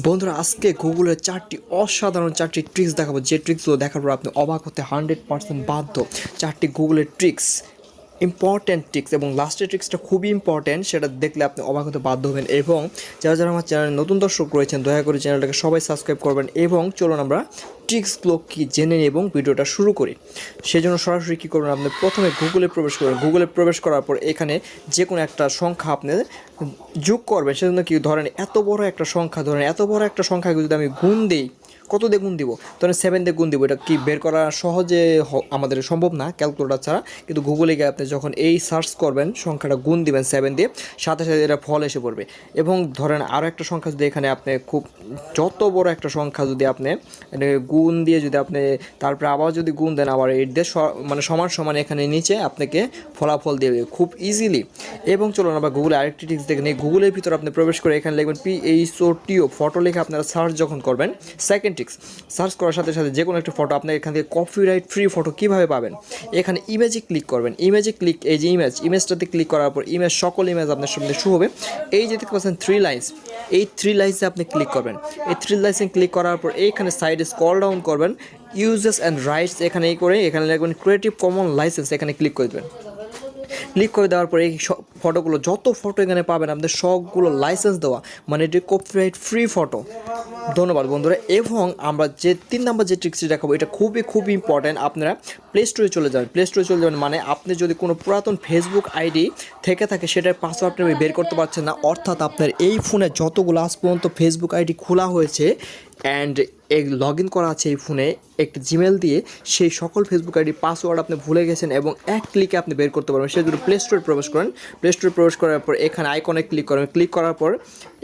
বন্ধুরা আজকে গুগলের 4টি অসাধারণ 4টি ট্রিক্স দেখাবো, যে ট্রিক্সগুলো দেখার পর আপনি অবাক হতে 100% বাধ্য। 4টি গুগলের ট্রিক্স, ইম্পর্ট্যান্ট ট্রিক্স, এবং লাস্টের ট্রিক্সটা খুবই ইম্পর্ট্যান্ট, সেটা দেখলে আপনি অবাক হতে বাধ্য হবেন। এবং যারা যারা আমার চ্যানেলে নতুন দর্শক রয়েছেন দয়া করে চ্যানেলটাকে সবাই সাবস্ক্রাইব করবেন। এবং চলুন আমরা ট্রিক্সগুলো কী জেনে নিই এবং ভিডিওটা শুরু করি। সেজন্য সরাসরি কী করবেন, আপনি প্রথমে গুগলে প্রবেশ করবেন। গুগলে প্রবেশ করার পর এখানে যে কোনো একটা সংখ্যা আপনি যোগ করবেন। সেজন্য কি ধরেন এত বড় একটা সংখ্যা যদি আমি গুণ দিই, কত দিয়ে গুণ দিব, ধরেন 7 দিয়ে গুণ দিব। এটা কি বের করা সহজে আমাদের সম্ভব না ক্যালকুলেটর ছাড়া, কিন্তু গুগলে গিয়ে আপনি যখন এই সার্চ করবেন সংখ্যাটা গুণ দিবেন 7 দিয়ে, সাথে সাথে এটা ফল এসে পড়বে। এবং ধরেন আরও একটা সংখ্যা যদি এখানে আপনি খুব যত বড় একটা সংখ্যা যদি আপনি গুণ দিয়ে যদি আপনি তারপরে আবার যদি গুণ দেন আবার এর দিয়ে মানে সমান সমান এখানে নিচে আপনাকে ফলাফল দিয়ে দেবে খুব ইজিলি। এবং চলুন আমরা গুগলে আরেকটি ট্রিক্স দেখে নিই। গুগলের ভিতর আপনি প্রবেশ করে এখানে লিখবেন PHOTO ফটো লিখে আপনারা সার্চ যখন করবেন। সেকেন্ড ট্রিক্স, সার্চ করার সাথে সাথে যে কোনো একটা ফটো আপনি এখান থেকে কপিরাইট ফ্রি ফটো কীভাবে পাবেন, এখানে ইমেজে ক্লিক করবেন। এই যে ইমেজটাতে ক্লিক করার পর সকল ইমেজ আপনার সামনে শো হবে। এই যে দেখতে পাচ্ছেন 3 লাইন্স, এই 3 লাইন্সে আপনি ক্লিক করবেন। এই 3 লাইন্সে ক্লিক করার পর এইখানে সাইডে স্ক্রল ডাউন করবেন, ইউজেস অ্যান্ড রাইটস এখানে এখানে লিখবেন ক্রিয়েটিভ কমন লাইসেন্স, এখানে ক্লিক করে দেবেন। ক্লিক করে দেওয়ার পরে এই ফটোগুলো যত ফটো এখানে পাবেন আপনাদের সবগুলো লাইসেন্স দেওয়া, মানে এটি কপিরাইট ফ্রি ফটো। ধন্যবাদ বন্ধুরা। এবং আমরা যে 3 নম্বর যে ট্রিক্সটি দেখাবো এটা খুবই ইম্পর্ট্যান্ট। আপনারা প্লে স্টোরে চলে যাবেন, মানে আপনি যদি কোনো পুরাতন ফেসবুক আইডি থেকে থাকে সেটার পাসওয়ার্ড আপনি বের করতে পারছেন না, অর্থাৎ আপনার এই ফোনে যতগুলো আজ পর্যন্ত ফেসবুক আইডি খোলা হয়েছে অ্যান্ড লগ ইন করা আছে এই ফোনে একটি জিমেল দিয়ে, সেই সকল ফেসবুক আইডি পাসওয়ার্ড আপনি ভুলে গেছেন এবং এক ক্লিকে আপনি বের করতে পারবেন। সেই জন্য প্লে স্টোরে প্রবেশ করেন। প্লে স্টোরে প্রবেশ করার পর এখানে আইকনে ক্লিক করবেন। ক্লিক করার পর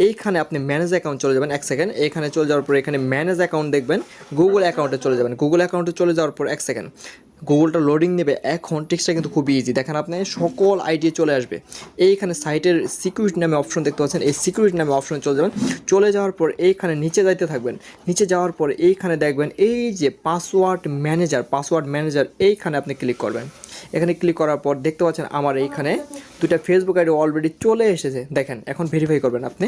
এইখানে আপনি ম্যানেজ অ্যাকাউন্ট চলে যাবেন। 1 সেকেন্ড, এখানে চলে যাওয়ার পর এখানে ম্যানেজ অ্যাকাউন্ট দেখবেন, গুগল অ্যাকাউন্টে চলে যাবেন। গুগল অ্যাকাউন্টে চলে যাওয়ার পর 1 সেকেন্ড, গুগলটা লোডিং নেবে। এখন ট্রিক্সটা কিন্তু খুবই ইজি, দেখেন আপনি সকল আইডি চলে আসবে। এইখানে সাইটের সিকিউরিটি নামে অপশন দেখতে পাচ্ছেন, এই সিকিউরিটি নামে অপশনে চলে যাবেন। চলে যাওয়ার পর এইখানে নিচে যাইতে থাকবেন। নিচে যাওয়ার পর এইখানে দেখবেন এই যে পাসওয়ার্ড ম্যানেজার এইখানে আপনি ক্লিক করবেন। এখানে ক্লিক করার পর দেখতে পাচ্ছেন আমার এইখানে 2টা ফেসবুক আইডি অলরেডি চলে এসেছে। দেখেন এখন ভেরিফাই করবেন আপনি।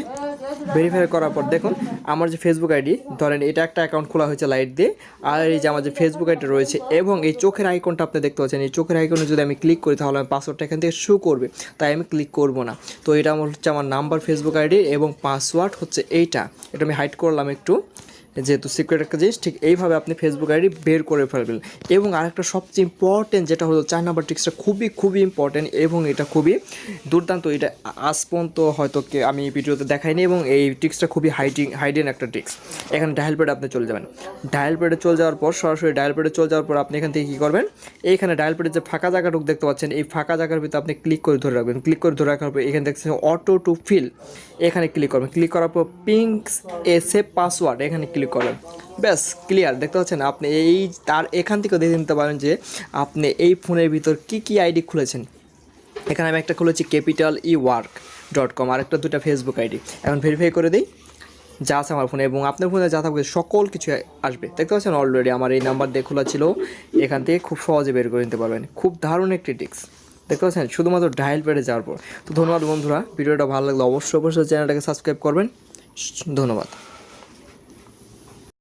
ভেরিফাই করার পর দেখুন আমার যে ফেসবুক আইডি, ধরেন এটা একটা অ্যাকাউন্ট খোলা হয়েছে লাইট দিয়ে, আর এই যে আমার যে ফেসবুক আইডি রয়েছে এবং এই চোখের আইকনটা আপনি দেখতে পাচ্ছেন, এই চোখের আইকনে যদি আমি ক্লিক করি তাহলে আমি পাসওয়ার্ডটা এখান থেকে শো করবে, তাই আমি ক্লিক করব না। তো এটা আমার হচ্ছে আমার নাম্বার ফেসবুক আইডি এবং পাসওয়ার্ড হচ্ছে এটা আমি হাইড করলাম একটু, যেহেতু সিক্রেট একটা জিনিস। ঠিক এইভাবে আপনি ফেসবুক আইডি বের করে ফেলবেন। এবং আরেকটা সবচেয়ে ইম্পর্টেন্ট যেটা হলো 4 নাম্বার ট্রিক্সটা খুবই ইম্পর্টেন্ট এবং এটা খুবই দুর্দান্ত। এটা আজ পর্যন্ত হয়তো আমি এই ভিডিওতে দেখাইনি এবং এই ট্রিক্সটা খুবই হাইডেন একটা ট্রিক্স। এখানে ডায়াল প্যাডে আপনি চলে যাবেন। ডায়াল প্যাডে চলে যাওয়ার পর সরাসরি ডায়াল প্যাডে চলে যাওয়ার পর আপনি এখান থেকে কী করবেন, এইখানে ডায়াল প্যাডের যে ফাঁকা জায়গাটুকু দেখতে পাচ্ছেন, এই ফাঁকা জায়গার ভিতরে আপনি ক্লিক করে ধরে রাখবেন। ক্লিক করে ধরে রাখার পর এখানে দেখছেন অটো টু ফিল, এখানে ক্লিক করবেন। ক্লিক করার পর পিঙ্কস সেভ পাসওয়ার্ড এখানে ক্লিক করবেন। ব্যাস ক্লিয়ার। দেখতে পাচ্ছেন আপনি এখান থেকে দেখে নিতে পারেন যে আপনি এই ফোনের ভিতর কী আইডি খুলেছেন। এখানে আমি একটা খুলেছি capital.ework.com, আর একটা 2টা ফেসবুক আইডি। এখন ভেরিফাই করে দিই যা আছে আমার ফোনে, এবং আপনার ফোনে যা থাকবে সকল কিছু আসবে। দেখতে পাচ্ছেন অলরেডি আমার এই নাম্বার দিয়ে খোলা ছিল, এখান থেকে খুব সহজে বের করে নিতে পারবেন। খুব দারুণ একটি ট্রিক্স, দেখতে পাচ্ছেন শুধুমাত্র ডায়াল প্যাডে যাওয়ার পর। তো ধন্যবাদ বন্ধুরা, ভিডিওটা ভালো লাগলে অবশ্যই চ্যানেলটাকে সাবস্ক্রাইব করবেন। ধন্যবাদ।